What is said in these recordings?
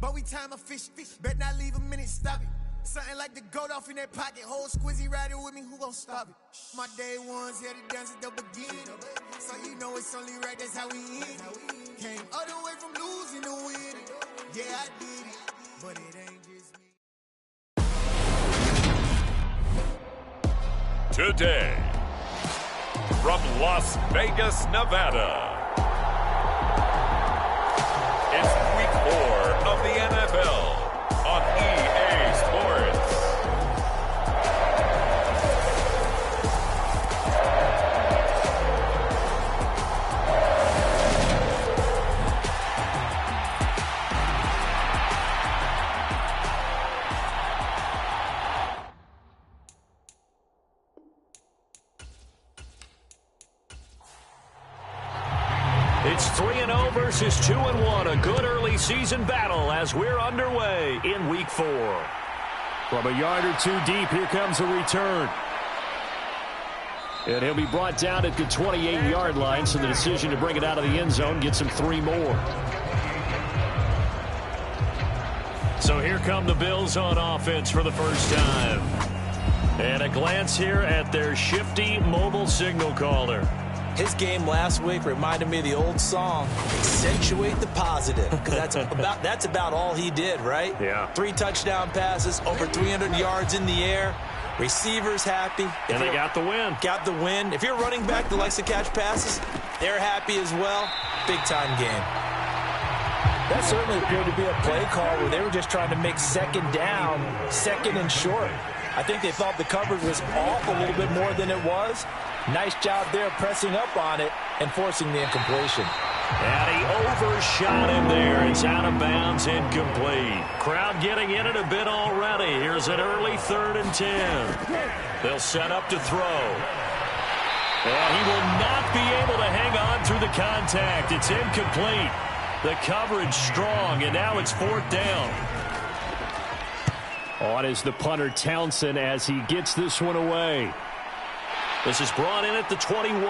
But we time a fish. Bet not leave a minute, stop it. Something like the goat off in that pocket. Whole squizzy riding with me, who gon' stop it? My day ones here to dance at the beginning. So you know it's only right, that's how we end it. Came all the way from losing to winning. Yeah, I did it, but it ain't just me. Today, from Las Vegas, Nevada, it's Week 4 of the NFL on EA Sports. It's 3-0 versus 2-1, a good early season battle as we're underway in Week 4. From a yard or two deep, here comes a return. And he'll be brought down at the 28-yard line, so the decision to bring it out of the end zone gets him 3 more. So here come the Bills on offense for the first time. And a glance here at their shifty mobile signal caller. His game last week reminded me of the old song, accentuate the positive, because that's about all he did, right? Yeah. 3 touchdown passes, over 300 yards in the air, receivers happy. And they got the win. Got the win. If you're a running back that likes to catch passes, they're happy as well. Big-time game. That certainly appeared to be a play call where they were just trying to make second down, second and short. I think they thought the coverage was off a little bit more than it was. Nice job there pressing up on it and forcing the incompletion. And he overshot him there. It's out of bounds, incomplete. Crowd getting in it a bit already. Here's an early 3rd and 10. They'll set up to throw. And he will not be able to hang on through the contact. It's incomplete. The coverage strong, and now it's 4th down. On is the punter Townsend as he gets this one away. This is brought in at the 21.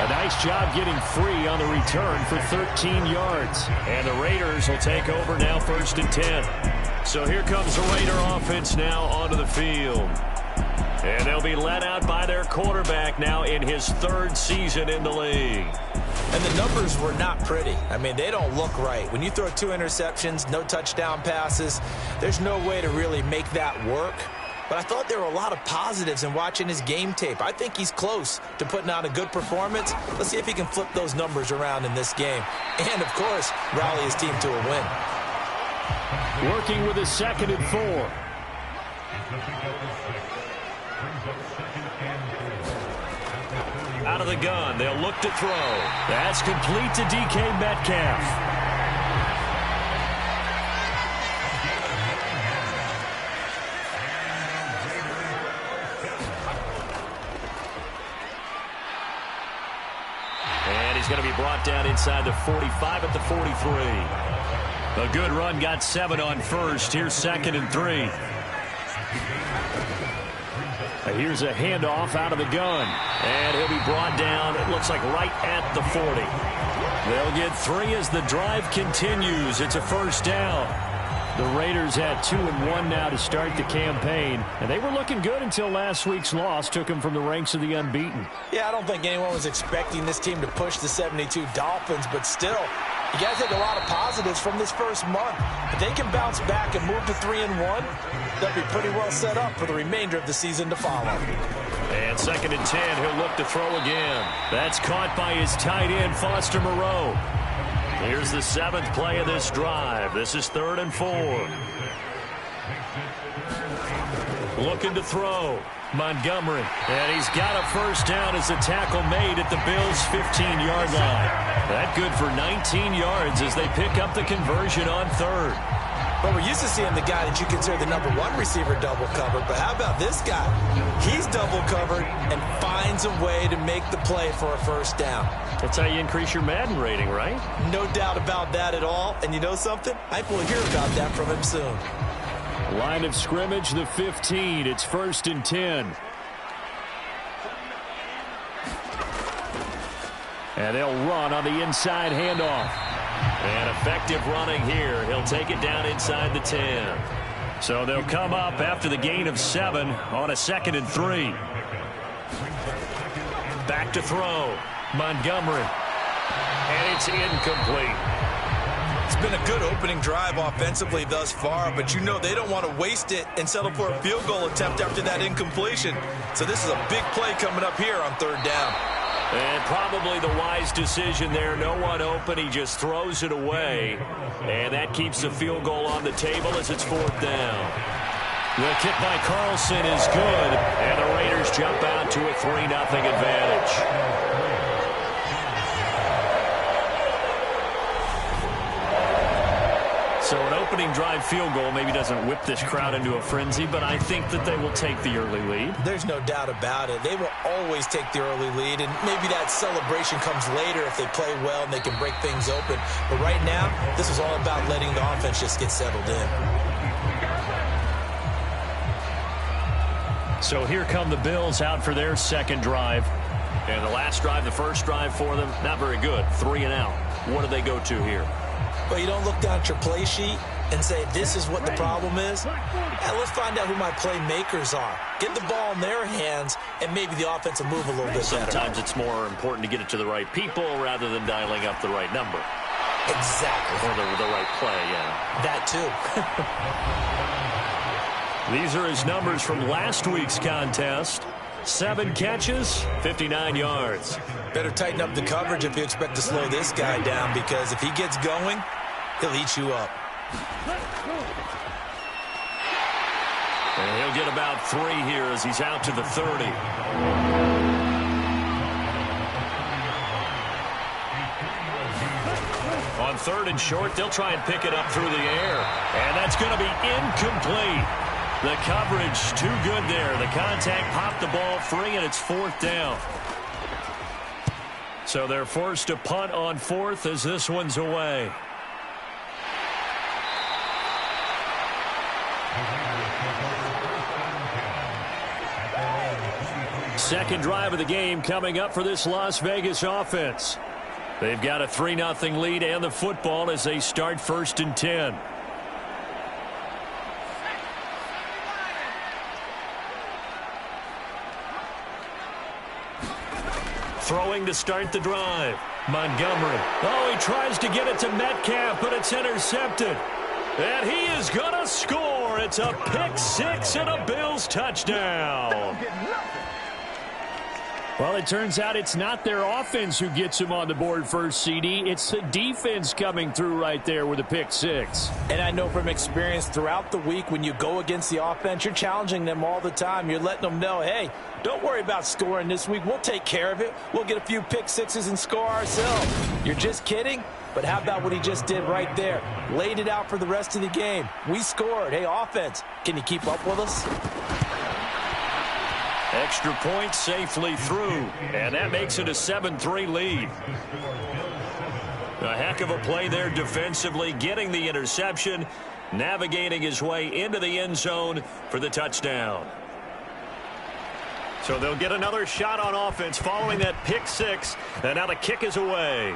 A nice job getting free on the return for 13 yards. And the Raiders will take over now 1st and 10. So here comes the Raider offense now onto the field. And they'll be led out by their quarterback now in his 3rd season in the league. And the numbers were not pretty. I mean, they don't look right. When you throw 2 interceptions, no touchdown passes, there's no way to really make that work. But I thought there were a lot of positives in watching his game tape. I think he's close to putting out a good performance. Let's see if he can flip those numbers around in this game. And, of course, rally his team to a win. Working with a 2nd and 4. Out of the gun, they'll look to throw. That's complete to DK Metcalf. He's going to be brought down inside the 45 at the 43. A good run, got 7 on first. Here's 2nd and 3. Here's a handoff out of the gun. And he'll be brought down, it looks like right at the 40. They'll get 3 as the drive continues. It's a 1st down. The Raiders had 2-1 now to start the campaign, and they were looking good until last week's loss took them from the ranks of the unbeaten. Yeah, I don't think anyone was expecting this team to push the 72 Dolphins, but still, you got to take a lot of positives from this first month. If they can bounce back and move to 3-1, they'll be pretty well set up for the remainder of the season to follow. And 2nd and 10, he'll look to throw again. That's caught by his tight end, Foster Moreau. Here's the 7th play of this drive. This is 3rd and 4. Looking to throw. Montgomery. And he's got a 1st down as the tackle made at the Bills' 15-yard line. That good for 19 yards as they pick up the conversion on 3rd. Well, we're used to seeing the guy that you consider the number 1 receiver double covered, but how about this guy? He's double covered and finds a way to make the play for a 1st down. That's how you increase your Madden rating, right? No doubt about that at all. And you know something? I think we'll hear about that from him soon. Line of scrimmage, the 15. It's 1st and 10. And they'll run on the inside handoff. And effective running here. He'll take it down inside the 10. So they'll come up after the gain of 7 on a 2nd and 3. Back to throw. Montgomery. And it's incomplete. It's been a good opening drive offensively thus far, but you know they don't want to waste it and settle for a field goal attempt after that incompletion. So this is a big play coming up here on 3rd down. And probably the wise decision there. No one open. He just throws it away. And that keeps the field goal on the table as it's 4th down. The kick by Carlson is good. And the Raiders jump out to a 3-0 advantage. So an opening drive field goal maybe doesn't whip this crowd into a frenzy, but I think that they will take the early lead. There's no doubt about it. They will always take the early lead, and maybe that celebration comes later if they play well and they can break things open. But right now, this is all about letting the offense just get settled in. So here come the Bills out for their 2nd drive. And the last drive, the first drive for them, not very good. 3 and out. What do they go to here? Well, you don't look down at your play sheet and say, this is what the problem is. Yeah, let's find out who my playmakers are. Get the ball in their hands, and maybe the offense will move a little bit better. Sometimes it's more important to get it to the right people rather than dialing up the right number. Exactly. Or the right play, yeah. That too. These are his numbers from last week's contest. 7 catches, 59 yards. Better tighten up the coverage if you expect to slow this guy down, because if he gets going, he'll eat you up. And he'll get about 3 here as he's out to the 30. On 3rd and short, they'll try and pick it up through the air. And that's going to be incomplete. The coverage too good there. The contact popped the ball free, and it's 4th down. So they're forced to punt on 4th as this one's away. Second drive of the game coming up for this Las Vegas offense. They've got a 3-0 lead and the football as they start 1st and 10. Throwing to start the drive. Montgomery. Oh, he tries to get it to Metcalf, but it's intercepted. And he is going to score. It's a pick-6 and a Bills touchdown. Well, it turns out it's not their offense who gets him on the board first, CD. It's the defense coming through right there with a pick-6. And I know from experience throughout the week, when you go against the offense, you're challenging them all the time. You're letting them know, hey, don't worry about scoring this week. We'll take care of it. We'll get a few pick-6s and score ourselves. You're just kidding? But how about what he just did right there? Laid it out for the rest of the game. We scored. Hey, offense, can you keep up with us? Extra point safely through, and that makes it a 7-3 lead. A heck of a play there defensively, getting the interception, navigating his way into the end zone for the touchdown. So they'll get another shot on offense following that pick-6, and now the kick is away.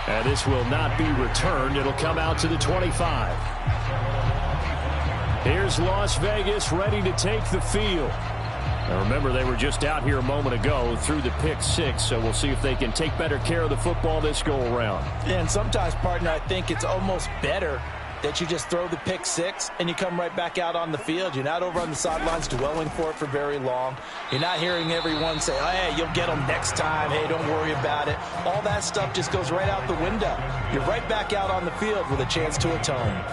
And this will not be returned. It'll come out to the 25. Here's Las Vegas ready to take the field. Now remember, they were just out here a moment ago through the pick-6, so we'll see if they can take better care of the football this go-around. Yeah, and sometimes, partner, I think it's almost better that you just throw the pick-6 and you come right back out on the field. You're not over on the sidelines dwelling for it for very long. You're not hearing everyone say, oh, hey, you'll get them next time. Hey, don't worry about it. All that stuff just goes right out the window. You're right back out on the field with a chance to atone.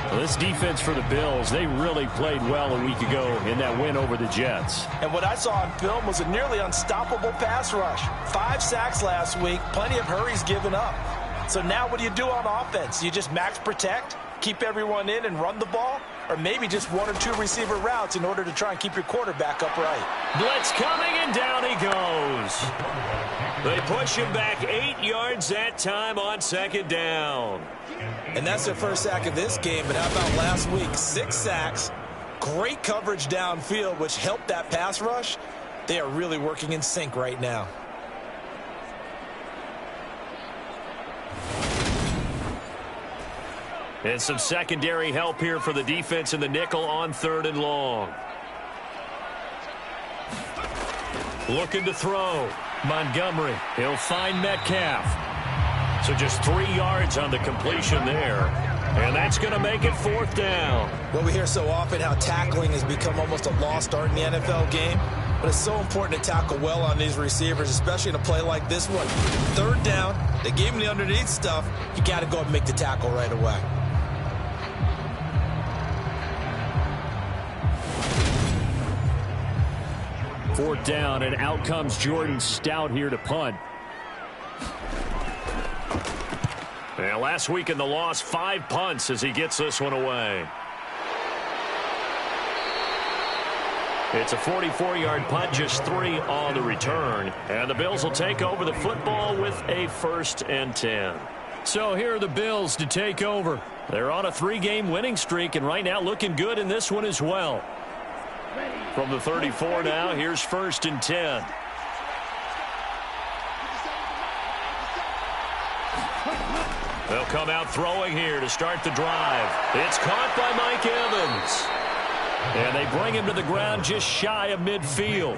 Well, this defense for the Bills, they really played well a week ago in that win over the Jets. And what I saw on film was a nearly unstoppable pass rush. 5 sacks last week, plenty of hurries given up. So now what do you do on offense? You just max protect, keep everyone in and run the ball? Or maybe just 1 or 2 receiver routes in order to try and keep your quarterback upright? Blitz coming, and down he goes. They push him back 8 yards that time on 2nd down. And that's their first sack of this game, but how about last week? 6 sacks, great coverage downfield, which helped that pass rush. They are really working in sync right now. And some secondary help here for the defense in the nickel on 3rd and long. Looking to throw. Montgomery. He'll find Metcalf. So just 3 yards on the completion there. And that's going to make it 4th down. Well, we hear so often how tackling has become almost a lost art in the NFL game. But it's so important to tackle well on these receivers, especially in a play like this one. 3rd down. They gave him the underneath stuff. You got to go and make the tackle right away. Fourth down, and out comes Jordan Stout here to punt. And last week in the loss, 5 punts as he gets this one away. It's a 44-yard punt, just 3 on the return. And the Bills will take over the football with a 1st and 10. So here are the Bills to take over. They're on a 3-game winning streak, and right now looking good in this one as well. From the 34 now, here's 1st and 10. They'll come out throwing here to start the drive. It's caught by Mike Evans. And they bring him to the ground just shy of midfield.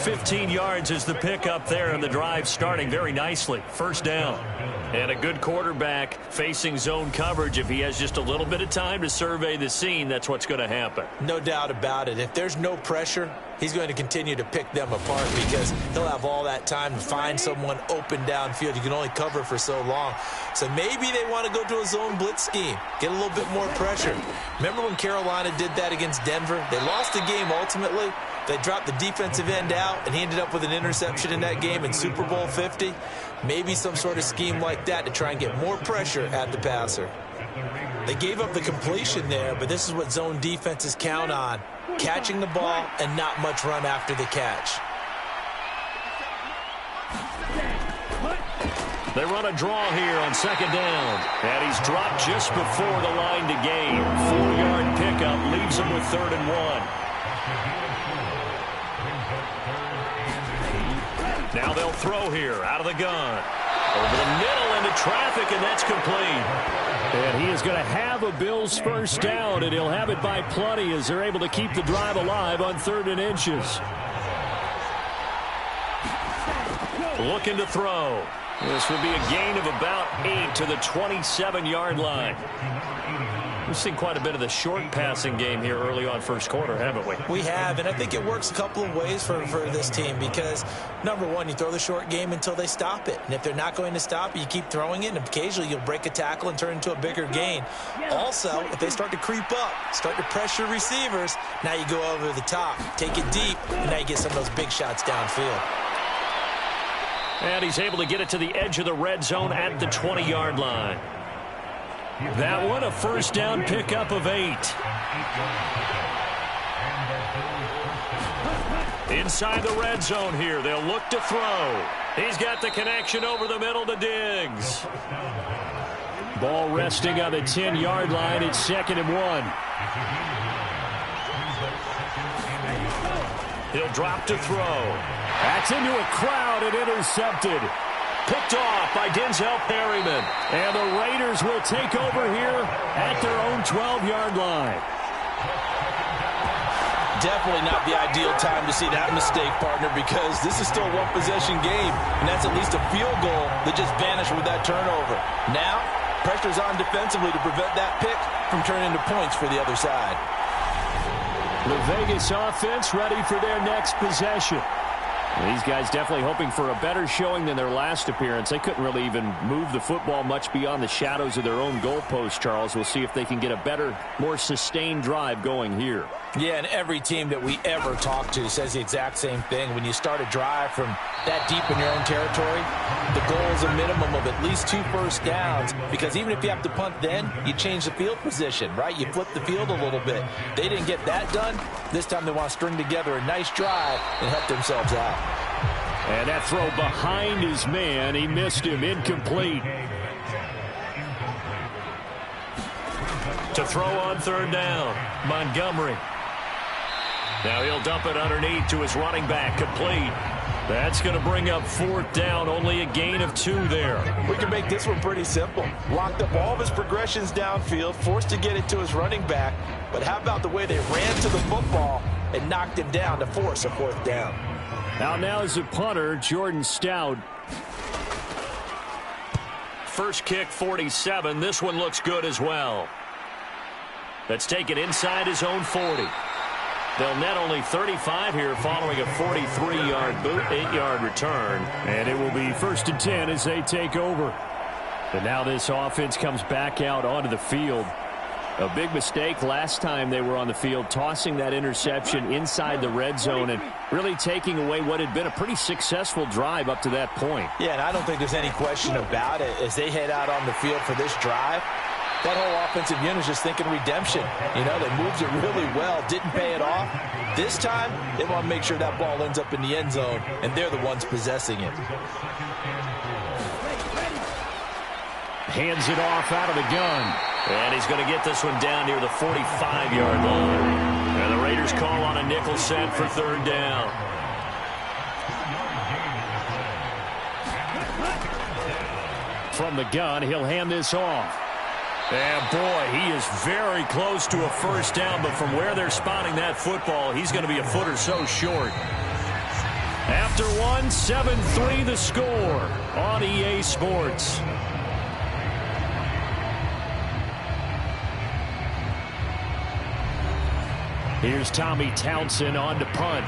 15 yards is the pickup there, and the drive starting very nicely. 1st down. And a good quarterback facing zone coverage. If he has just a little bit of time to survey the scene, that's what's going to happen. No doubt about it. If there's no pressure, he's going to continue to pick them apart because he'll have all that time to find someone open downfield. You can only cover for so long. So maybe they want to go to a zone blitz scheme, get a little bit more pressure. Remember when Carolina did that against Denver? They lost the game ultimately. They dropped the defensive end out, and he ended up with an interception in that game in Super Bowl 50. Maybe some sort of scheme like that to try and get more pressure at the passer. They gave up the completion there, but this is what zone defenses count on. Catching the ball and not much run after the catch. They run a draw here on 2nd down. And he's dropped just before the line to gain. 4-yard pickup leaves him with 3rd and 1. Now they'll throw here out of the gun. Over the middle into traffic, and that's complete. And he is going to have a Bills 1st down, and he'll have it by plenty as they're able to keep the drive alive on 3rd and inches. Looking to throw. This would be a gain of about 8 to the 27-yard line. We've seen quite a bit of the short passing game here early on 1st quarter, haven't we? We have, and I think it works a couple of ways for this team because, number one, you throw the short game until they stop it. And if they're not going to stop it, you keep throwing it, and occasionally you'll break a tackle and turn into a bigger gain. Also, if they start to creep up, start to pressure receivers, now you go over the top, take it deep, and now you get some of those big shots downfield. And he's able to get it to the edge of the red zone at the 20-yard line. That one, a 1st down pickup of 8. Inside the red zone here, they'll look to throw. He's got the connection over the middle to Diggs. Ball resting on the 10-yard line. It's 2nd and 1. He'll drop to throw. That's into a crowd and intercepted. Picked off by Denzel Perryman. And the Raiders will take over here at their own 12-yard line. Definitely not the ideal time to see that mistake, partner, because this is still a one-possession game, and that's at least a field goal that just vanished with that turnover. Now, pressure's on defensively to prevent that pick from turning into points for the other side. The Vegas offense ready for their next possession. These guys definitely hoping for a better showing than their last appearance. They couldn't really even move the football much beyond the shadows of their own goalpost, Charles. We'll see if they can get a better, more sustained drive going here. Yeah, and every team that we ever talk to says the exact same thing. When you start a drive from that deep in your own territory, the goal is a minimum of at least 2 first downs, because even if you have to punt then, you change the field position, right? You flip the field a little bit. They didn't get that done. This time they want to string together a nice drive and help themselves out. And that throw behind his man. He missed him. Incomplete. To throw on 3rd down, Montgomery. Now he'll dump it underneath to his running back. Complete. That's going to bring up 4th down, only a gain of 2 there. We can make this one pretty simple. Locked up all of his progressions downfield, forced to get it to his running back. But how about the way they ran to the football and knocked him down to force a 4th down? Out now is the punter, Jordan Stout. First kick, 47. This one looks good as well. Let's take it inside his own 40. They'll net only 35 here following a 43-yard boot, 8-yard return. And it will be 1st and 10 as they take over. And now this offense comes back out onto the field. A big mistake last time they were on the field, tossing that interception inside the red zone and really taking away what had been a pretty successful drive up to that point. Yeah, and I don't think there's any question about it. As they head out on the field for this drive, that whole offensive unit is just thinking redemption. You know, they moved it really well, didn't pay it off. This time, they want to make sure that ball ends up in the end zone, and they're the ones possessing it. Hands it off out of the gun. And he's going to get this one down near the 45-yard line. And the Raiders call on a nickel set for 3rd down. From the gun, he'll hand this off. And boy, he is very close to a 1st down, but from where they're spotting that football, he's going to be a foot or so short. After one, 7-3 the score on EA Sports. Here's Tommy Townsend on to punt.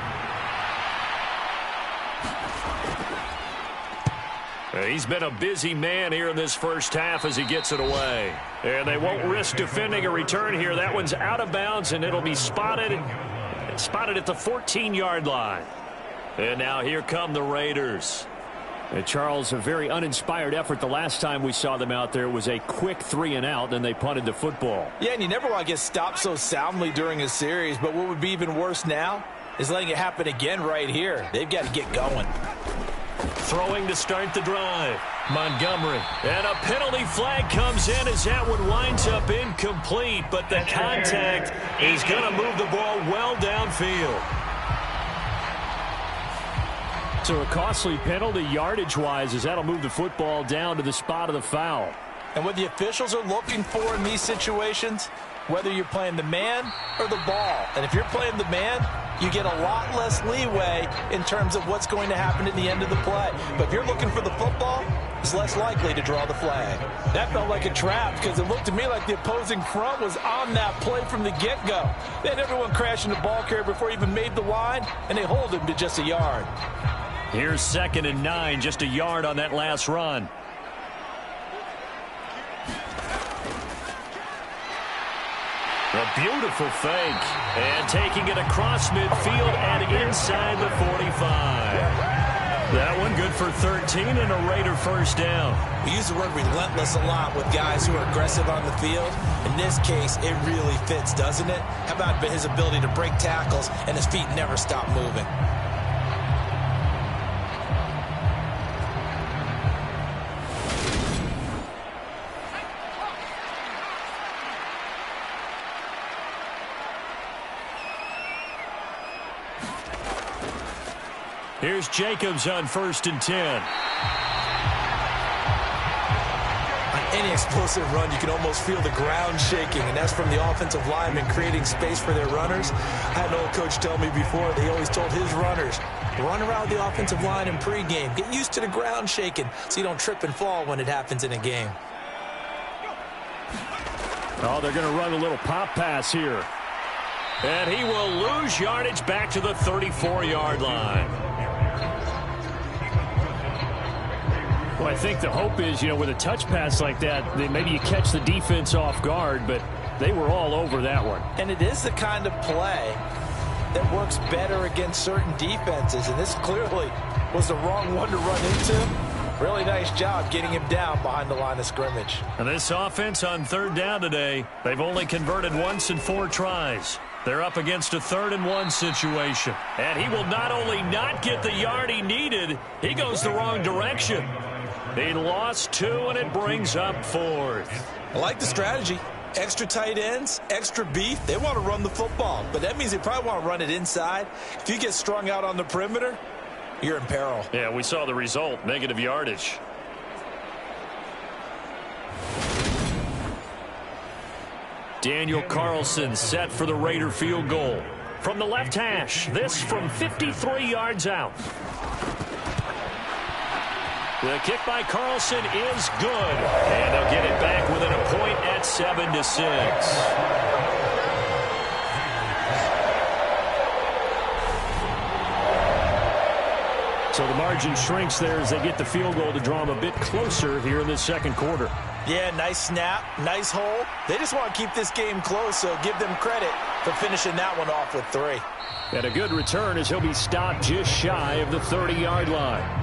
He's been a busy man here in this first half as he gets it away. And they won't risk defending a return here. That one's out of bounds, and it'll be spotted at the 14-yard line. And now here come the Raiders. And Charles, a very uninspired effort the last time we saw them out there. It was a quick 3-and-out, and they punted the football. Yeah, and you never want to get stopped so soundly during a series, but what would be even worse now is letting it happen again right here. They've got to get going. Throwing to start the drive. Montgomery. And a penalty flag comes in as that one winds up incomplete, but the contact is going to move the ball well downfield. So a costly penalty yardage-wise as that'll move the football down to the spot of the foul. And what the officials are looking for in these situations, whether you're playing the man or the ball. And if you're playing the man, you get a lot less leeway in terms of what's going to happen at the end of the play. But if you're looking for the football, it's less likely to draw the flag. That felt like a trap because it looked to me like the opposing front was on that play from the get-go. They had everyone crashing the ball carrier before he even made the line, and they hold him to just a yard. Here's 2nd and 9, just a yard on that last run. A beautiful fake. And taking it across midfield and inside the 45. That one good for 13 and a Raider 1st down. We use the word relentless a lot with guys who are aggressive on the field. In this case, it really fits, doesn't it? How about his ability to break tackles and his feet never stop moving? Here's Jacobs on 1st and 10. On any explosive run, you can almost feel the ground shaking, and that's from the offensive linemen creating space for their runners. I had an old coach tell me before, they always told his runners, run around the offensive line in pregame. Get used to the ground shaking so you don't trip and fall when it happens in a game. Oh, they're going to run a little pop pass here. And he will lose yardage back to the 34-yard line. Well, I think the hope is, with a touch pass like that, maybe you catch the defense off guard, but they were all over that one. And it is the kind of play that works better against certain defenses, and this clearly was the wrong one to run into. Really nice job getting him down behind the line of scrimmage. And this offense on 3rd down today, they've only converted once in 4 tries. They're up against a 3rd and 1 situation. And he will not only not get the yard he needed, he goes the wrong direction. He lost 2, and it brings up 4th. I like the strategy. Extra tight ends, extra beef. They want to run the football, but that means they probably want to run it inside. If you get strung out on the perimeter, you're in peril. Yeah, we saw the result, negative yardage. Daniel Carlson set for the Raider field goal. From the left hash, this from 53 yards out. The kick by Carlson is good. And they'll get it back within a point at 7-6. So the margin shrinks there as they get the field goal to draw them a bit closer here in this second quarter. Yeah, nice snap, nice hole. They just want to keep this game close, so give them credit for finishing that one off with 3. And a good return as he'll be stopped just shy of the 30-yard line.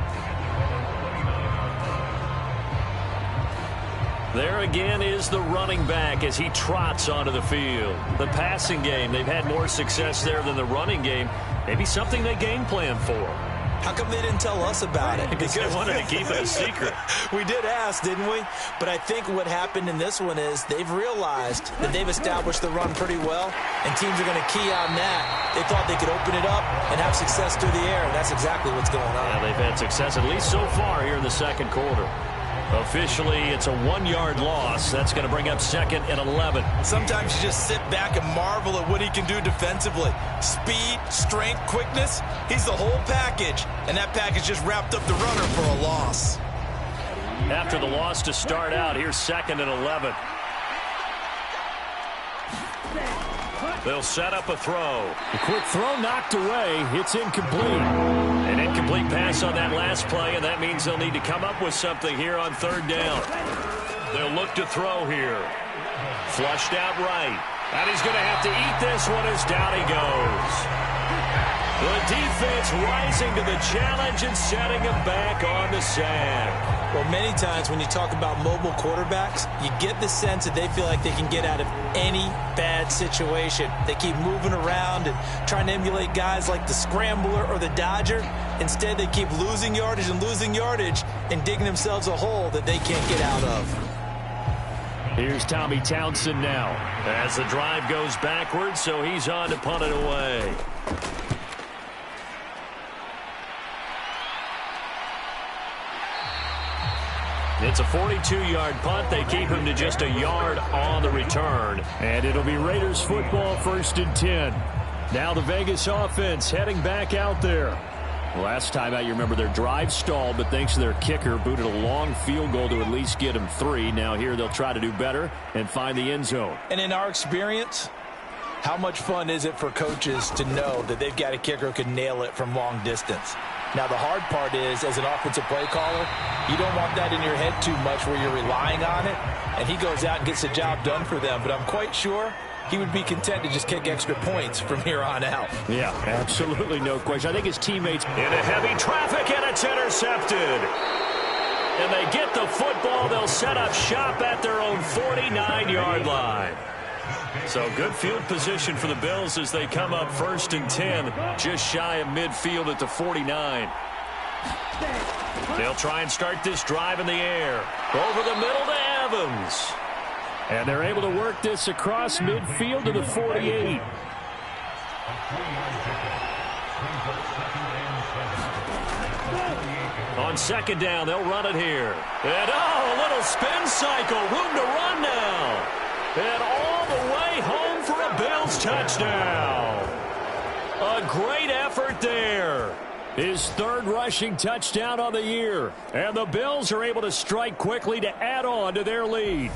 There again is the running back as he trots onto the field. The passing game, they've had more success there than the running game. Maybe something they game plan for. How come they didn't tell us about it? Because they wanted to keep it a secret. We did ask, didn't we? But I think what happened in this one is they've realized that they've established the run pretty well, and teams are going to key on that. They thought they could open it up and have success through the air, and that's exactly what's going on. Yeah, they've had success at least so far here in the second quarter. Officially, it's a 1-yard loss. That's going to bring up 2nd and 11. Sometimes you just sit back and marvel at what he can do defensively. Speed, strength, quickness. He's the whole package. And that package just wrapped up the runner for a loss. After the loss to start out, here's 2nd and 11. They'll set up a throw. A quick throw knocked away. It's incomplete. An incomplete pass on that last play, and that means they'll need to come up with something here on 3rd down. They'll look to throw here. Flushed out right. And he's going to have to eat this one as down he goes. The defense rising to the challenge and setting him back on the sack. Well, many times when you talk about mobile quarterbacks, you get the sense that they feel like they can get out of any bad situation. They keep moving around and trying to emulate guys like the Scrambler or the Dodger. Instead, they keep losing yardage and digging themselves a hole that they can't get out of. Here's Tommy Townsend now as the drive goes backwards, so he's on to punt it away. It's a 42-yard punt. They keep him to just a yard on the return. And it'll be Raiders football, 1st and 10. Now the Vegas offense heading back out there. Last time out, you remember their drive stalled, but thanks to their kicker, booted a long field goal to at least get them 3. Now here they'll try to do better and find the end zone. And in our experience, how much fun is it for coaches to know that they've got a kicker who can nail it from long distance? Now, the hard part is, as an offensive play caller, you don't want that in your head too much where you're relying on it, and he goes out and gets the job done for them. But I'm quite sure he would be content to just kick extra points from here on out. Yeah, absolutely no question. I think his teammates in a heavy traffic, and it's intercepted. And they get the football. They'll set up shop at their own 49-yard line. So good field position for the Bills as they come up 1st and 10, just shy of midfield at the 49. They'll try and start this drive in the air. Over the middle to Evans. And they're able to work this across midfield to the 48. On 2nd down, they'll run it here. And, a little spin cycle. Room to run now. And all the way home for a Bills touchdown. A great effort there. His 3rd rushing touchdown on the year. And the Bills are able to strike quickly to add on to their lead.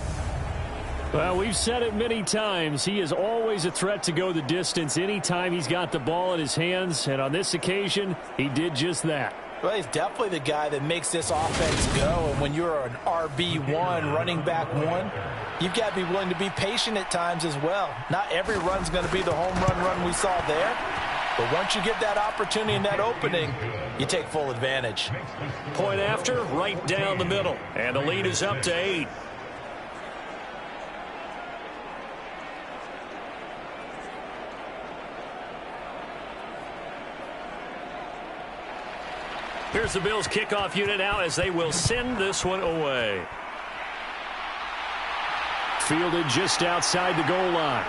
Well, we've said it many times. He is always a threat to go the distance anytime he's got the ball in his hands. And on this occasion, he did just that. Well, he's definitely the guy that makes this offense go. And when you're an RB1, running back 1, you've got to be willing to be patient at times as well. Not every run's going to be the home run we saw there. But once you get that opportunity and that opening, you take full advantage. Point after, right down the middle. And the lead is up to 8. Here's the Bills kickoff unit now as they will send this one away. Fielded just outside the goal line.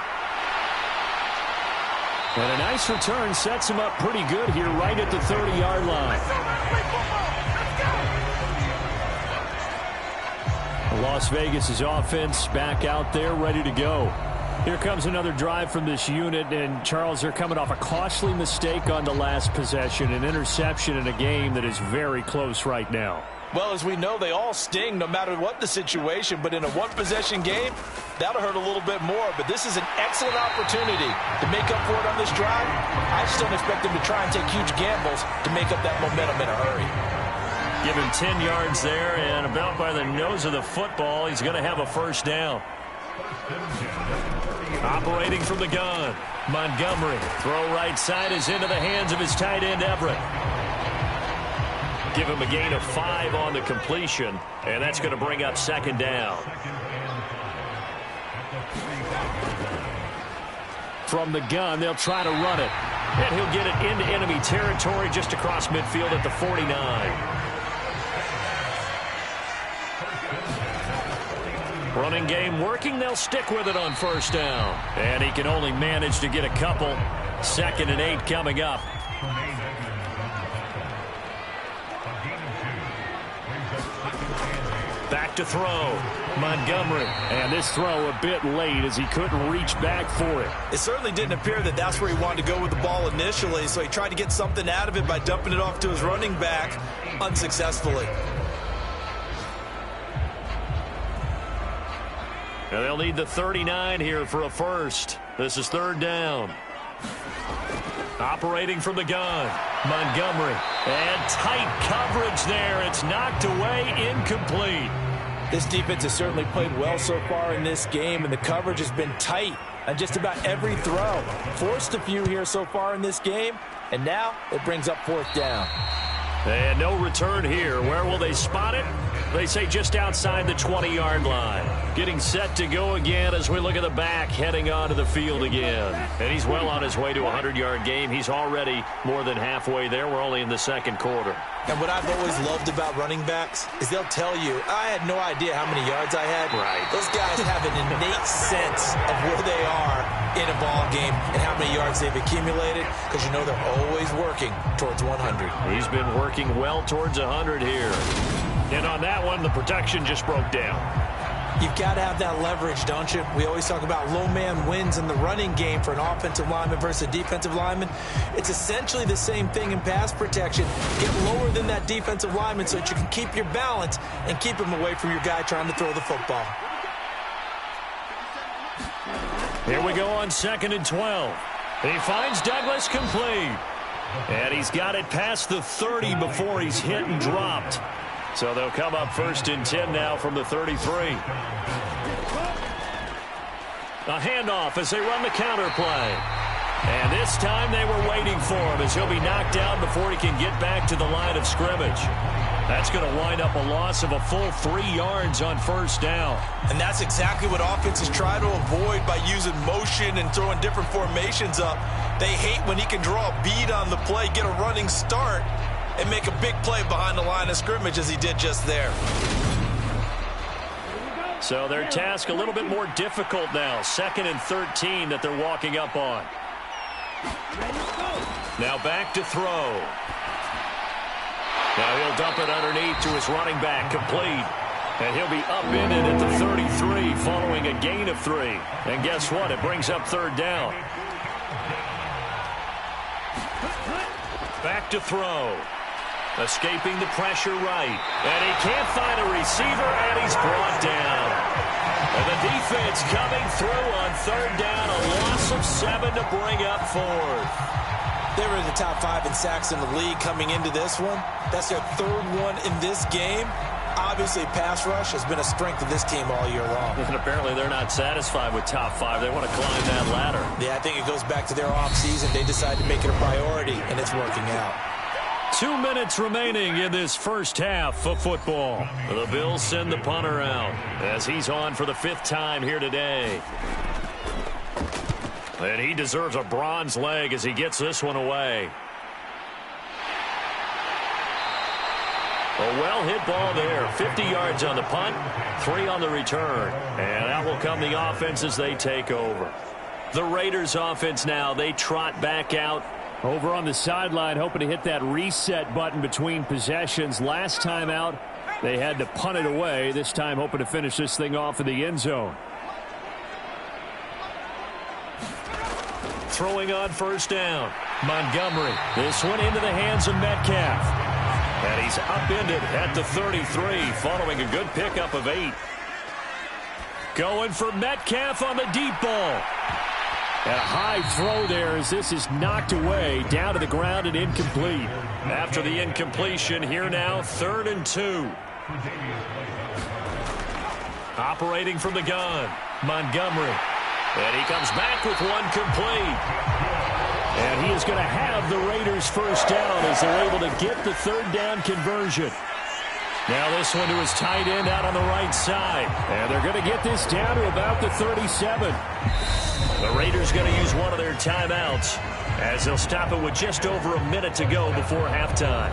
And a nice return sets him up pretty good here right at the 30-yard line. Las Vegas' offense back out there ready to go. Here comes another drive from this unit, and Charles, they're coming off a costly mistake on the last possession, an interception in a game that is very close right now. Well, as we know, they all sting no matter what the situation, but in a one-possession game, that'll hurt a little bit more. But this is an excellent opportunity to make up for it on this drive. I just don't expect them to try and take huge gambles to make up that momentum in a hurry. Give him 10 yards there, and about by the nose of the football, he's going to have a first down. Operating from the gun, Montgomery. Throw right side is into the hands of his tight end, Everett. Give him a gain of 5 on the completion, and that's going to bring up second down. From the gun, they'll try to run it. And he'll get it into enemy territory just across midfield at the 49. Running game working. They'll stick with it on first down. And he can only manage to get a couple. 2nd and 8 coming up. Back to throw. Montgomery. And this throw a bit late as he couldn't reach back for it. It certainly didn't appear that that's where he wanted to go with the ball initially, so he tried to get something out of it by dumping it off to his running back unsuccessfully. And they'll need the 39 here for a first. This is third down. Operating from the gun, Montgomery. And tight coverage there. It's knocked away, incomplete. This defense has certainly played well so far in this game, and the coverage has been tight on just about every throw. Forced a few here so far in this game, and now it brings up fourth down. And no return here. Where will they spot it? They say just outside the 20-yard line. Getting set to go again as we look at the back, heading onto the field again. And he's well on his way to a 100-yard game. He's already more than halfway there. We're only in the second quarter. And what I've always loved about running backs is they'll tell you, I had no idea how many yards I had. Right. Those guys have an innate sense of where they are in a ball game and how many yards they've accumulated, because you know they're always working towards 100. He's been working well towards 100 here. And on that one, the protection just broke down. You've got to have that leverage, don't you? We always talk about low man wins in the running game for an offensive lineman versus a defensive lineman. It's essentially the same thing in pass protection. Get lower than that defensive lineman so that you can keep your balance and keep him away from your guy trying to throw the football. Here we go on 2nd and 12. He finds Douglas complete. And he's got it past the 30 before he's hit and dropped. So they'll come up 1st and 10 now from the 33. A handoff as they run the counter play. And this time they were waiting for him as he'll be knocked down before he can get back to the line of scrimmage. That's going to wind up a loss of a full 3 yards on first down. And that's exactly what offenses try to avoid by using motion and throwing different formations up. They hate when he can draw a bead on the play, get a running start, and make a big play behind the line of scrimmage as he did just there. So their task a little bit more difficult now. 2nd and 13 that they're walking up on. Now back to throw. Now he'll dump it underneath to his running back, complete. And he'll be upended at the 33 following a gain of 3. And guess what? It brings up third down. Back to throw. Escaping the pressure right. And he can't find a receiver, and he's brought down. And the defense coming through on third down. A loss of 7 to bring up 4th. They were in the top 5 in sacks in the league coming into this one. That's their 3rd one in this game. Obviously, pass rush has been a strength of this team all year long. And apparently they're not satisfied with top 5. They want to climb that ladder. Yeah, I think it goes back to their offseason. They decided to make it a priority, and it's working out. 2 minutes remaining in this first half of football. The Bills send the punter out as he's on for the 5th time here today. And he deserves a bronze leg as he gets this one away. A well-hit ball there. 50 yards on the punt, 3 on the return. And out will come the offense as they take over. The Raiders offense now, they trot back out. Over on the sideline, hoping to hit that reset button between possessions. Last time out, they had to punt it away. This time, hoping to finish this thing off in the end zone. Throwing on first down. Montgomery. This one into the hands of Metcalf. And he's upended at the 33, following a good pickup of 8. Going for Metcalf on the deep ball. And a high throw there as this is knocked away, down to the ground and incomplete. After the incompletion, here now, 3rd and 2. Operating from the gun, Montgomery. And he comes back with one complete. And he is going to have the Raiders first down as they're able to get the 3rd down conversion. Now this one to his tight end out on the right side. And they're going to get this down to about the 37. The Raiders going to use one of their timeouts as they'll stop it with just over a minute to go before halftime.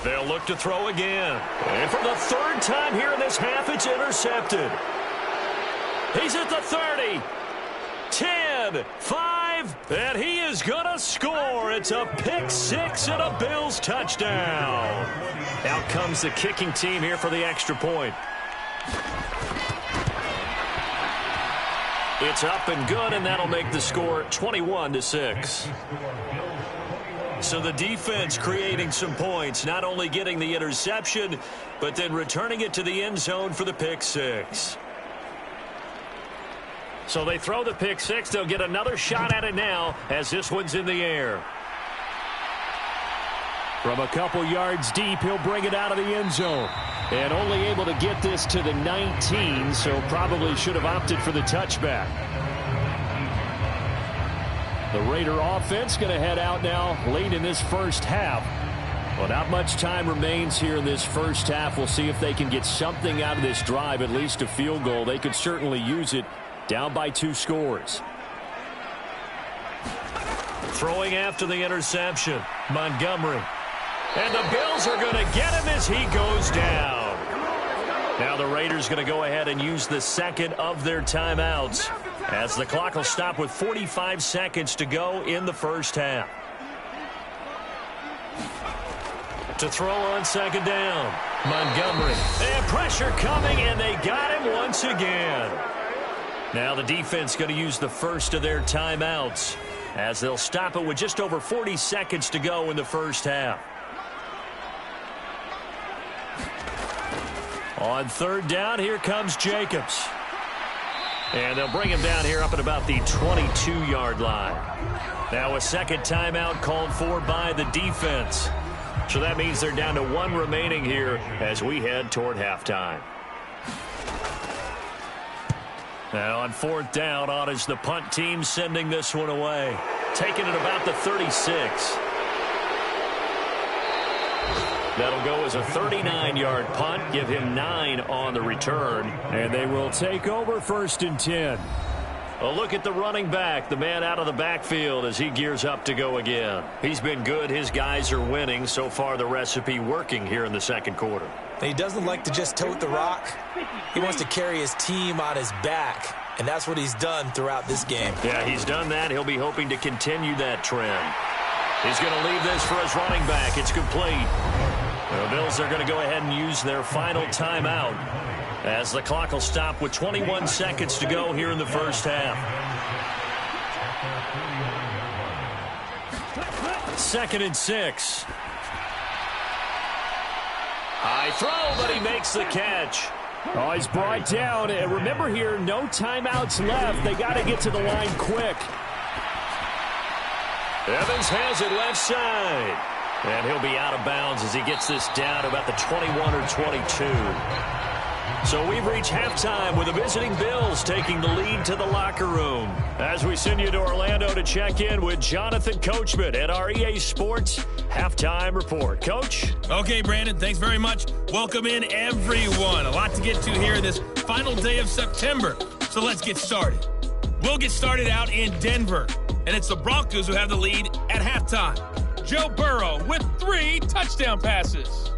They'll look to throw again. And for the 3rd time here in this half, it's intercepted. He's at the 30. 10, 5, and he is going to score. It's a pick 6 and a Bills touchdown. Out comes the kicking team here for the extra point. It's up and good, and that'll make the score 21-6. So the defense creating some points, not only getting the interception, but then returning it to the end zone for the pick 6. So they throw the pick 6. They'll get another shot at it now as this one's in the air. From a couple yards deep, he'll bring it out of the end zone. And only able to get this to the 19, so probably should have opted for the touchback. The Raider offense going to head out now late in this first half. Well, not much time remains here in this first half. We'll see if they can get something out of this drive, at least a field goal. They could certainly use it. Down by 2 scores. Throwing after the interception, Montgomery. And the Bills are going to get him as he goes down. Now the Raiders going to go ahead and use the 2nd of their timeouts as the clock will stop with 45 seconds to go in the first half. To throw on 2nd down, Montgomery. And pressure coming, and they got him once again. Now the defense going to use the 1st of their timeouts as they'll stop it with just over 40 seconds to go in the first half. On 3rd down, here comes Jacobs. And they'll bring him down here up at about the 22-yard line. Now a 2nd timeout called for by the defense. So that means they're down to 1 remaining here as we head toward halftime. Now on 4th down, on is the punt team sending this one away. Taking it about the 36. That'll go as a 39-yard punt. Give him 9 on the return. And they will take over 1st and 10. A look at the running back, the man out of the backfield as he gears up to go again. He's been good. His guys are winning. So far, the recipe working here in the 2nd quarter. He doesn't like to just tote the rock. He wants to carry his team on his back, and that's what he's done throughout this game. Yeah, he's done that. He'll be hoping to continue that trend. He's going to leave this for his running back. It's complete. The Bills are going to go ahead and use their final timeout as the clock will stop with 21 seconds to go here in the first half. 2nd and 6. High throw, but he makes the catch. Oh, he's brought down. And remember here, no timeouts left. They got to get to the line quick. Evans has it left side. And he'll be out of bounds as he gets this down to about the 21 or 22. So we've reached halftime with the visiting Bills taking the lead to the locker room. As we send you to Orlando to check in with Jonathan Coachman at our EA Sports Halftime Report. Coach? Okay, Brandon, thanks very much. Welcome in, everyone. A lot to get to here this final day of September. So let's get started. We'll get started out in Denver. And it's the Broncos who have the lead at halftime. Joe Burrow with 3 touchdown passes.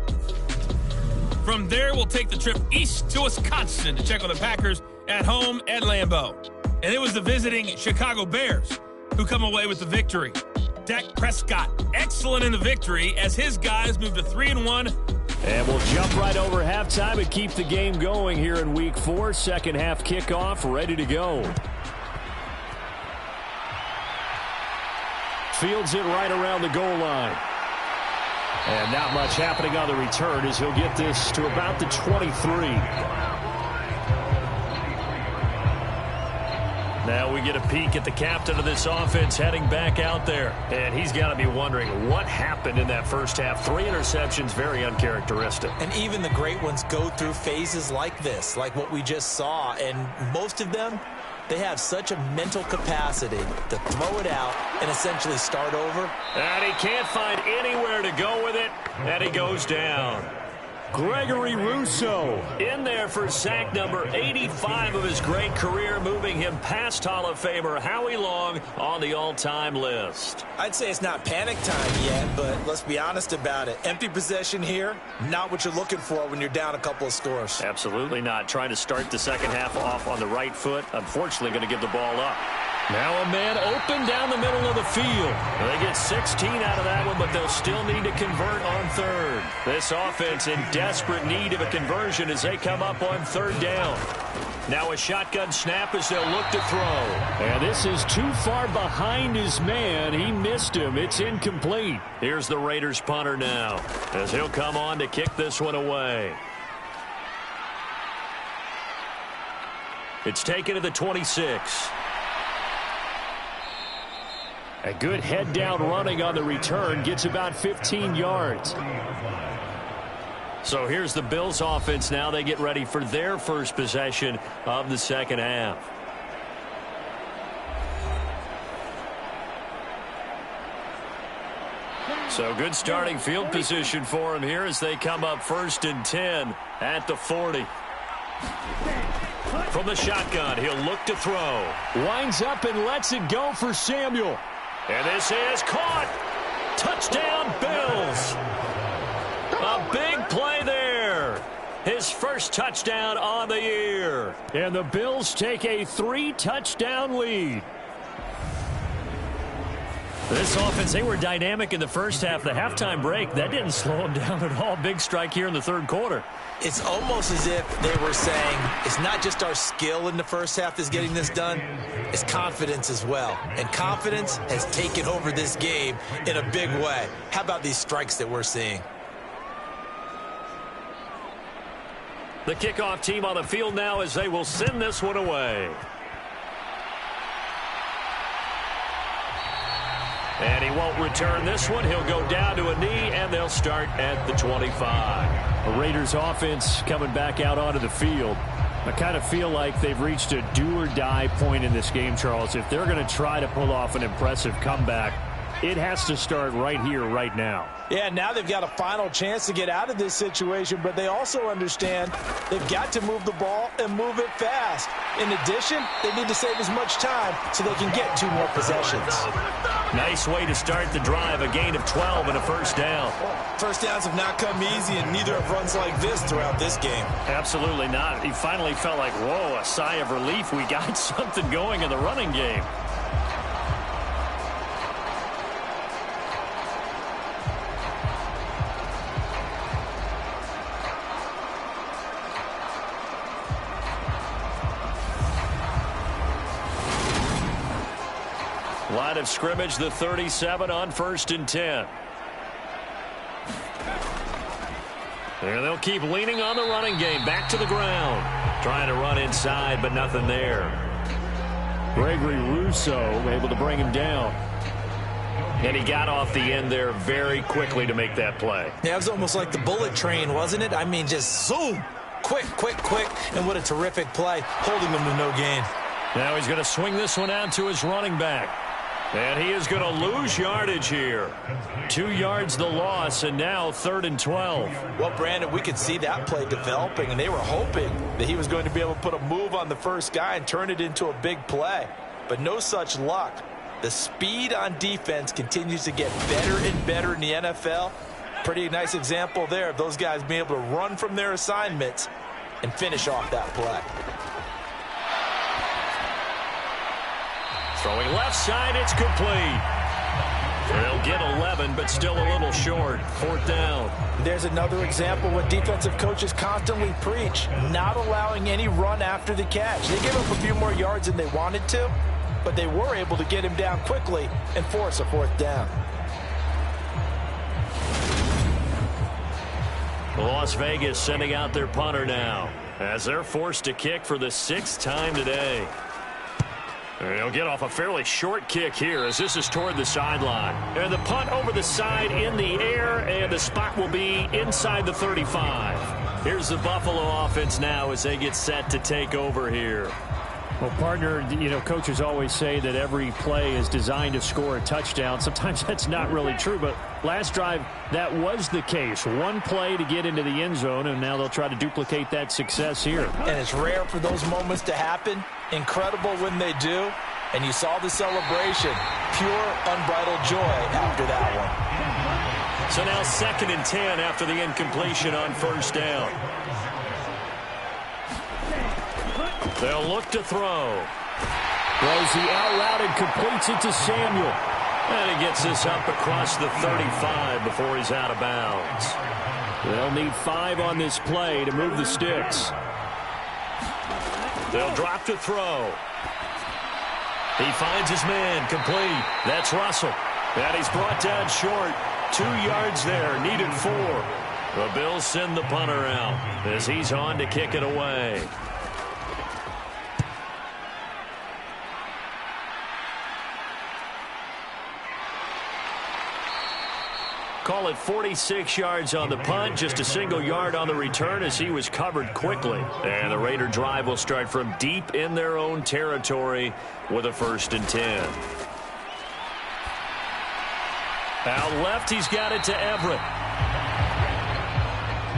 From there, we'll take the trip east to Wisconsin to check on the Packers at home at Lambeau. And it was the visiting Chicago Bears who come away with the victory. Dak Prescott, excellent in the victory as his guys move to 3-1. And we'll jump right over halftime and keep the game going here in Week 4. Second half kickoff, ready to go. Fields it right around the goal line. And not much happening on the return as he'll get this to about the 23. Now we get a peek at the captain of this offense heading back out there. And he's got to be wondering what happened in that first half. 3 interceptions, very uncharacteristic. And even the great ones go through phases like this, like what we just saw. And most of them, they have such a mental capacity to throw it out and essentially start over. And he can't find anywhere to go with it. And he goes down. Gregory Rousseau in there for sack number 85 of his great career, moving him past Hall of Famer Howie Long on the all-time list. I'd say it's not panic time yet, but let's be honest about it. Empty possession here, not what you're looking for when you're down a couple of scores. Absolutely not. Trying to start the second half off on the right foot. Unfortunately, going to give the ball up. Now a man open down the middle of the field. They get 16 out of that one, but they'll still need to convert on third. This offense in desperate need of a conversion as they come up on third down. Now a shotgun snap as they'll look to throw. And this is too far behind his man. He missed him. It's incomplete. Here's the Raiders punter now as he'll come on to kick this one away. It's taken to the 26. A good head down running on the return, gets about 15 yards. So here's the Bills offense now. They get ready for their first possession of the second half. So good starting field position for him here as they come up 1st and 10 at the 40. From the shotgun, he'll look to throw. Winds up and lets it go for Samuel. And this is caught. Touchdown, Bills. A big play there. His first touchdown on the year. And the Bills take a 3-touchdown lead. This offense, they were dynamic in the first half. The halftime break, that didn't slow them down at all. Big strike here in the third quarter. It's almost as if they were saying, it's not just our skill in the first half that's getting this done, it's confidence as well. And confidence has taken over this game in a big way. How about these strikes that we're seeing? The kickoff team on the field now as they will send this one away. And he won't return this one. He'll go down to a knee, and they'll start at the 25. The Raiders offense coming back out onto the field. I kind of feel like they've reached a do-or-die point in this game, Charles. If they're going to try to pull off an impressive comeback, it has to start right here, right now. Yeah, now they've got a final chance to get out of this situation, but they also understand they've got to move the ball and move it fast. In addition, they need to save as much time so they can get 2 more possessions. Nice way to start the drive, a gain of 12 and a first down. First downs have not come easy, and neither have runs like this throughout this game. Absolutely not. He finally felt like, whoa, a sigh of relief. We got something going in the running game. Line of scrimmage, the 37 on 1st and 10. And they'll keep leaning on the running game. Back to the ground. Trying to run inside, but nothing there. Gregory Rousseau able to bring him down. And he got off the end there very quickly to make that play. Yeah, it was almost like the bullet train, wasn't it? I mean, just zoom. Quick, quick, quick. And what a terrific play, holding them to no gain. Now he's going to swing this one out to his running back. And he is going to lose yardage here. 2 yards the loss, and now 3rd and 12. Well, Brandon, we could see that play developing, and they were hoping that he was going to be able to put a move on the first guy and turn it into a big play. But no such luck. The speed on defense continues to get better and better in the NFL, Pretty nice example there of those guys being able to run from their assignments and finish off that play. Throwing left side, it's complete. They'll get 11, but still a little short. 4th down. There's another example what defensive coaches constantly preach, not allowing any run after the catch. They gave up a few more yards than they wanted to, but they were able to get him down quickly and force a 4th down. Las Vegas sending out their punter now as they're forced to kick for the 6th time today. They'll get off a fairly short kick here as this is toward the sideline. And the punt over the side in the air, and the spot will be inside the 35. Here's the Buffalo offense now as they get set to take over here. Well, partner, you know, coaches always say that every play is designed to score a touchdown. Sometimes that's not really true, but last drive, that was the case. One play to get into the end zone, and now they'll try to duplicate that success here. And it's rare for those moments to happen. Incredible when they do. And you saw the celebration. Pure, unbridled joy after that one. So now 2nd and 10 after the incompletion on 1st down. They'll look to throw. Throws the out route and completes it to Samuel. And he gets this up across the 35 before he's out of bounds. They'll need 5 on this play to move the sticks. They'll drop to throw. He finds his man, complete. That's Russell. And he's brought down short. 2 yards there, needed 4. The Bills send the punter out as he's on to kick it away. Call it 46 yards on the punt, just a single yard on the return as he was covered quickly. And the Raider drive will start from deep in their own territory with a 1st and 10. Out left, he's got it to Everett.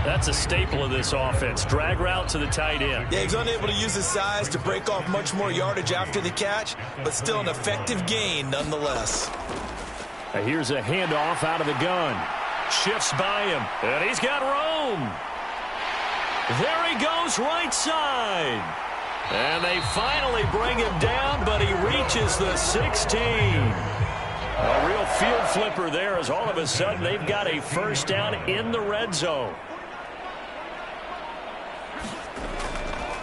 That's a staple of this offense. Drag route to the tight end. Yeah, he's unable to use his size to break off much more yardage after the catch, but still an effective gain nonetheless. Here's a handoff out of the gun. Shifts by him, and he's got room. There he goes, right side. And they finally bring him down, but he reaches the 16. A real field flipper there as all of a sudden they've got a 1st down in the red zone.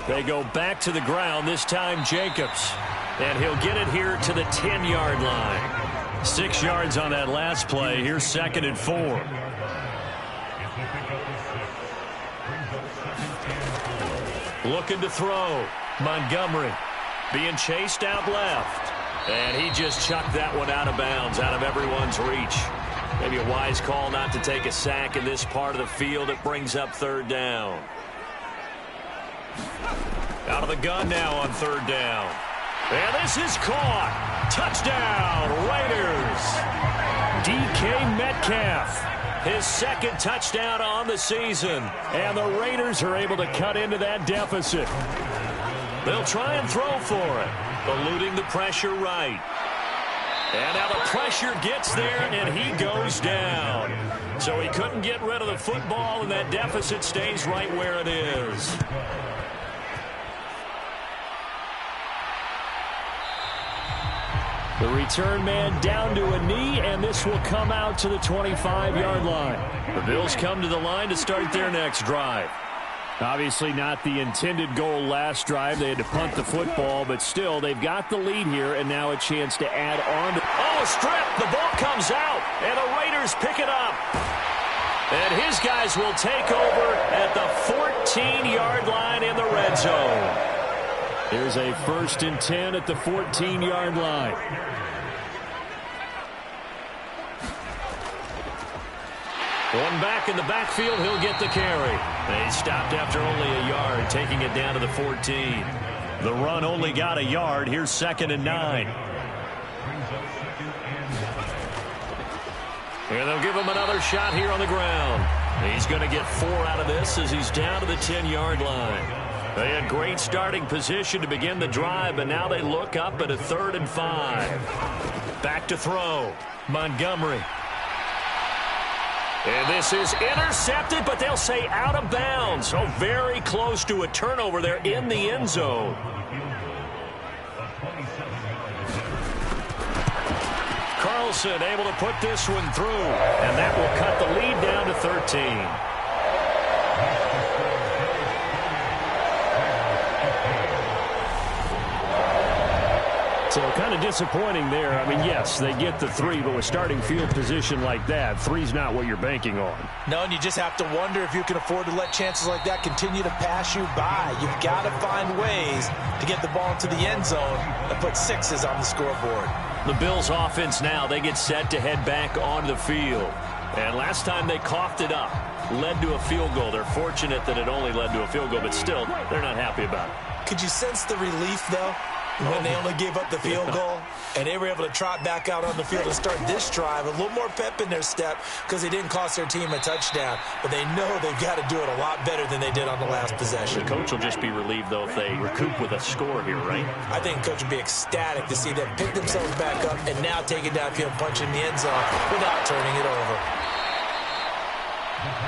They go back to the ground, this time Jacobs. And he'll get it here to the 10-yard line. 6 yards on that last play. Here's 2nd and 4. Looking to throw. Montgomery being chased out left. And he just chucked that one out of bounds, out of everyone's reach. Maybe a wise call not to take a sack in this part of the field. It brings up 3rd down. Out of the gun now on 3rd down. And this is caught. Touchdown, Raiders. DK Metcalf, his 2nd touchdown on the season. And the Raiders are able to cut into that deficit. They'll try and throw for it, eluding the pressure right. And now the pressure gets there, and he goes down. So he couldn't get rid of the football, and that deficit stays right where it is. The return man down to a knee, and this will come out to the 25-yard line. The Bills come to the line to start their next drive. Obviously not the intended goal last drive. They had to punt the football, but still, they've got the lead here, and now a chance to add on. Oh, strip! The ball comes out, and the Raiders pick it up. And his guys will take over at the 14-yard line in the red zone. Here's a 1st and 10 at the 14-yard line. One back in the backfield, he'll get the carry. They stopped after only a yard, taking it down to the 14. The run only got a yard. Here's 2nd and 9. And they'll give him another shot here on the ground. He's going to get 4 out of this as he's down to the 10-yard line. They had great starting position to begin the drive, but now they look up at a 3rd and 5. Back to throw. Montgomery. And this is intercepted, but they'll say out of bounds. So very close to a turnover there in the end zone. Carlson able to put this one through, and that will cut the lead down to 13. So kind of disappointing there. I mean, yes, they get the 3, but with starting field position like that, 3's not what you're banking on. No, and you just have to wonder if you can afford to let chances like that continue to pass you by. You've got to find ways to get the ball into the end zone and put 6s on the scoreboard. The Bills offense now, they get set to head back onto the field. And last time they coughed it up, led to a field goal. They're fortunate that it only led to a field goal, but still, they're not happy about it. Could you sense the relief, though, when they only gave up the field goal and they were able to trot back out on the field and start this drive? A little more pep in their step because they didn't cost their team a touchdown, but they know they've got to do it a lot better than they did on the last possession. The coach will just be relieved, though, if they recoup with a score here, right? I think the coach will be ecstatic to see them pick themselves back up and now take it downfield and punch in the end zone without turning it over.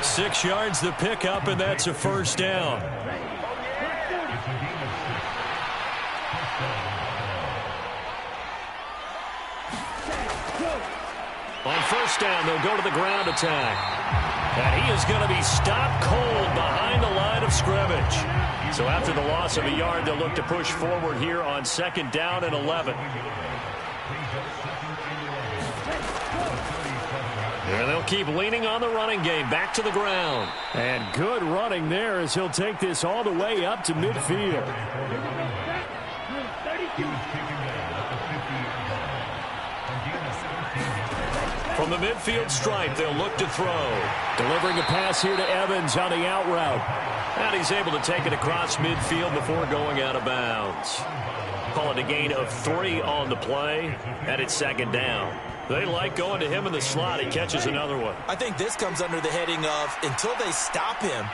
6 yards the pickup, and that's a first down. On first down, they'll go to the ground attack. And he is going to be stopped cold behind the line of scrimmage. So after the loss of a yard, they'll look to push forward here on 2nd down and 11. And they'll keep leaning on the running game, back to the ground. And good running there as he'll take this all the way up to midfield. From the midfield stripe, they'll look to throw. Delivering a pass here to Evans on the out route. And he's able to take it across midfield before going out of bounds. Call it a gain of 3 on the play, and it's 2nd down. They like going to him in the slot. He catches another one. I think this comes under the heading of, until they stop him,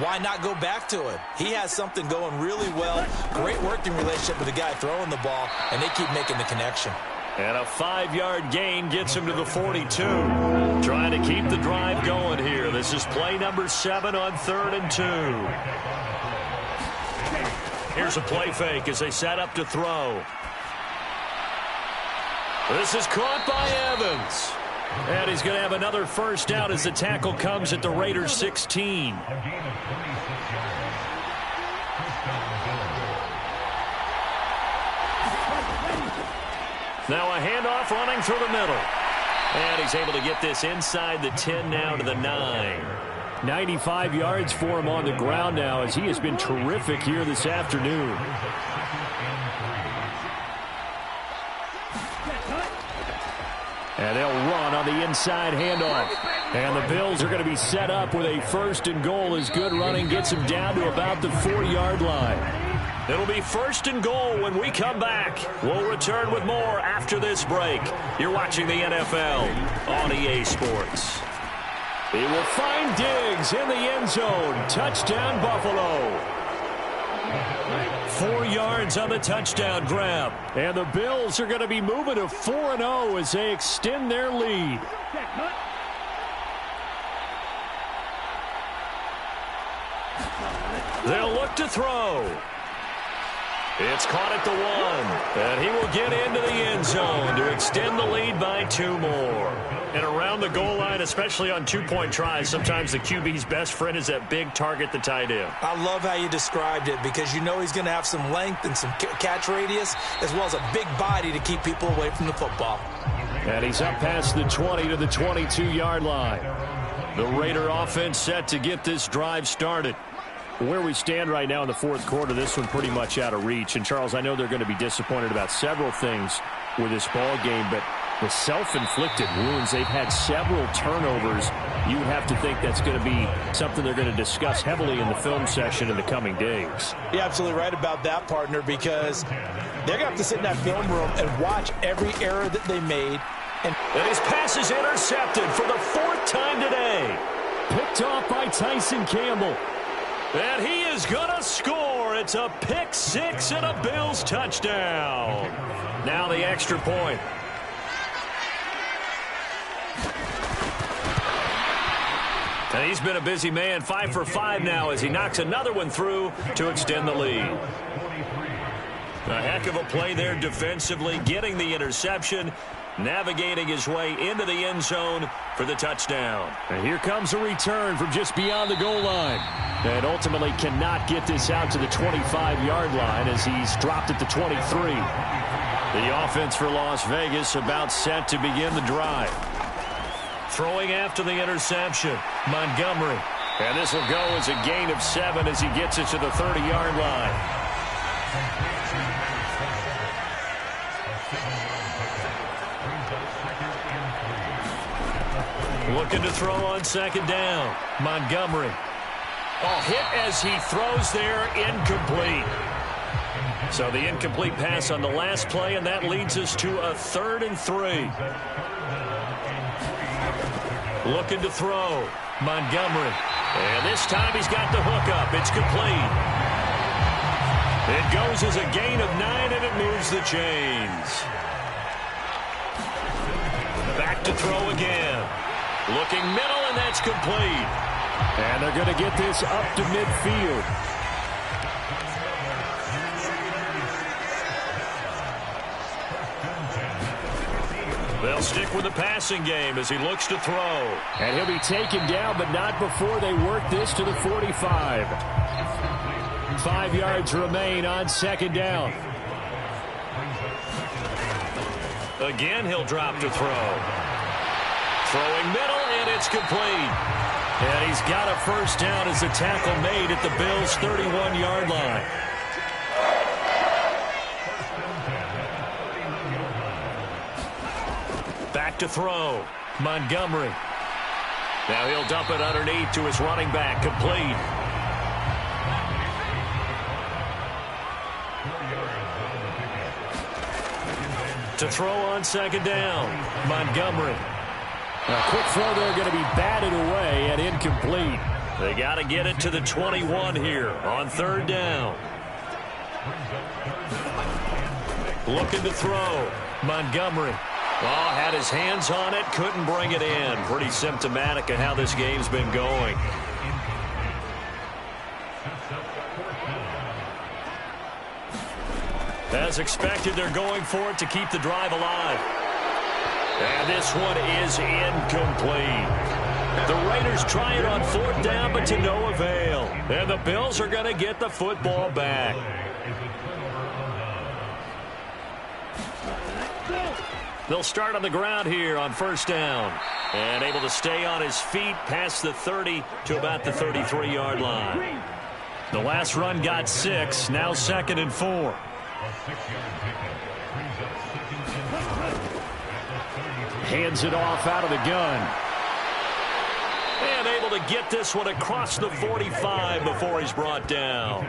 why not go back to it? He has something going really well. Great working relationship with the guy throwing the ball, and they keep making the connection. And a 5-yard gain gets him to the 42. Trying to keep the drive going here. This is play number 7 on 3rd and 2. Here's a play fake as they set up to throw. This is caught by Evans. And he's going to have another first down as the tackle comes at the Raiders' 16. Now a handoff running through the middle. And he's able to get this inside the 10 now to the 9. 95 yards for him on the ground now as he has been terrific here this afternoon. And they'll run on the inside handoff. And the Bills are going to be set up with a 1st and goal as good running gets him down to about the 4-yard line. It'll be 1st and goal when we come back. We'll return with more after this break. You're watching the NFL on EA Sports. He will find Diggs in the end zone. Touchdown, Buffalo. 4 yards on the touchdown grab. And the Bills are going to be moving to 4-0 as they extend their lead. They'll look to throw. It's caught at the 1. And he will get into the end zone to extend the lead by 2 more. And around the goal line, especially on 2-point tries, sometimes the QB's best friend is that big target, the tight end. I love how you described it because you know he's going to have some length and some catch radius as well as a big body to keep people away from the football. And he's up past the 20 to the 22-yard line. The Raider offense set to get this drive started. Where we stand right now in the 4th quarter, this one pretty much out of reach. And, Charles, I know they're going to be disappointed about several things with this ball game, but the self-inflicted wounds, they've had several turnovers. You have to think that's going to be something they're going to discuss heavily in the film session in the coming days. You're absolutely right about that, partner, because they're going to have to sit in that film room and watch every error that they made. And his pass is intercepted for the 4th time today. Picked off by Tyson Campbell. And he is going to score. It's a pick 6 and a Bills touchdown. Now the extra point. And he's been a busy man, 5 for 5 now as he knocks another one through to extend the lead. A heck of a play there defensively, getting the interception, navigating his way into the end zone for the touchdown. And here comes a return from just beyond the goal line. And ultimately cannot get this out to the 25-yard line as he's dropped at the 23. The offense for Las Vegas about set to begin the drive. Throwing after the interception, Montgomery. And this will go as a gain of 7 as he gets it to the 30-yard line. Looking to throw on second down. Montgomery. Hit as he throws there, incomplete. So the incomplete pass on the last play, and that leads us to a 3rd and 3. Looking to throw. Montgomery. And this time he's got the hook up. It's complete. It goes as a gain of 9, and it moves the chains. Back to throw again. Looking middle, and that's complete. And they're going to get this up to midfield. They'll stick with the passing game as he looks to throw. And he'll be taken down, but not before they work this to the 45. 5 yards remain on second down. Again, he'll drop to throw. Throwing middle, and it's complete. And he's got a first down as the tackle made at the Bills' 31-yard line. Back to throw. Montgomery. Now he'll dump it underneath to his running back. Complete. To throw on second down. Montgomery. A quick throw there going to be batted away and incomplete. They got to get it to the 21 here on third down. Looking to throw. Montgomery. Had his hands on it, couldn't bring it in. Pretty symptomatic of how this game's been going. As expected, they're going for it to keep the drive alive. And this one is incomplete. The Raiders try it on 4th down, but to no avail. And the Bills are going to get the football back. They'll start on the ground here on 1st down. And able to stay on his feet past the 30 to about the 33-yard line. The last run got 6, now 2nd and 4. Hands it off out of the gun. And able to get this one across the 45 before he's brought down.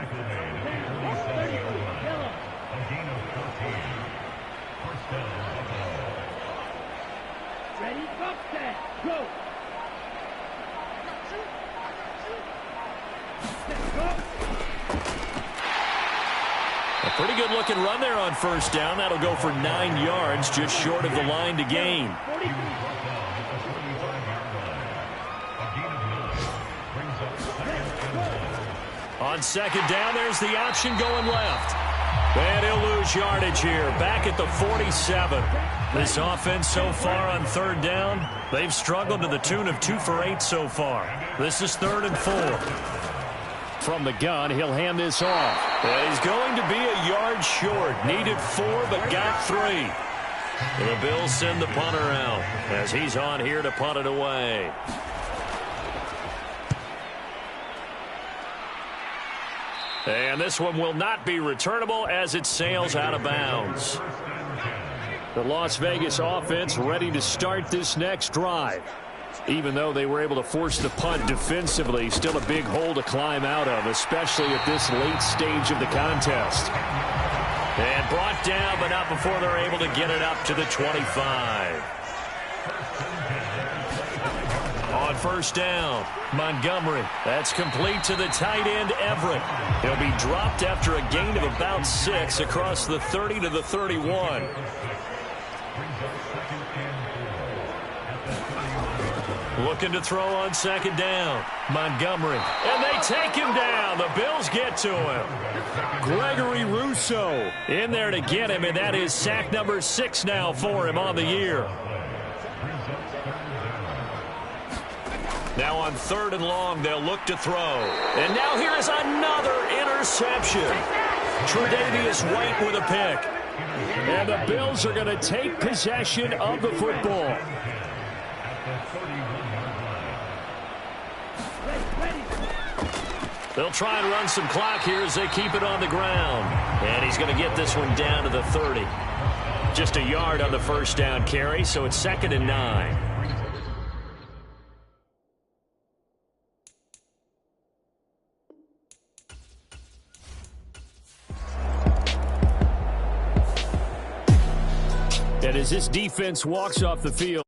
A pretty good looking run there on 1st down. That'll go for 9 yards, just short of the line to gain. On 2nd down, there's the option going left. And he'll lose yardage here, back at the 47. This offense so far on 3rd down, they've struggled to the tune of 2 for 8 so far. This is 3rd and 4. From the gun, he'll hand this off. And he's going to be a yard short. Needed 4, but got 3. The Bills send the punter out as he's on here to punt it away. And this one will not be returnable as it sails out of bounds. The Las Vegas offense ready to start this next drive. Even though they were able to force the punt defensively, still a big hole to climb out of, especially at this late stage of the contest. And brought down, but not before they're able to get it up to the 25. On 1st down, Montgomery. That's complete to the tight end, Everett. He'll be dropped after a gain of about 6 across the 30 to the 31. Looking to throw on second down. Montgomery. And they take him down. The Bills get to him. Gregory Rousseau in there to get him, and that is sack number 6 now for him on the year. Now on 3rd and long, they'll look to throw. And now here is another interception. Tre'Davious White with a pick. And the Bills are going to take possession of the football. They'll try and run some clock here as they keep it on the ground. And he's going to get this one down to the 30. Just a yard on the first down carry, so it's 2nd and 9. And as this defense walks off the field,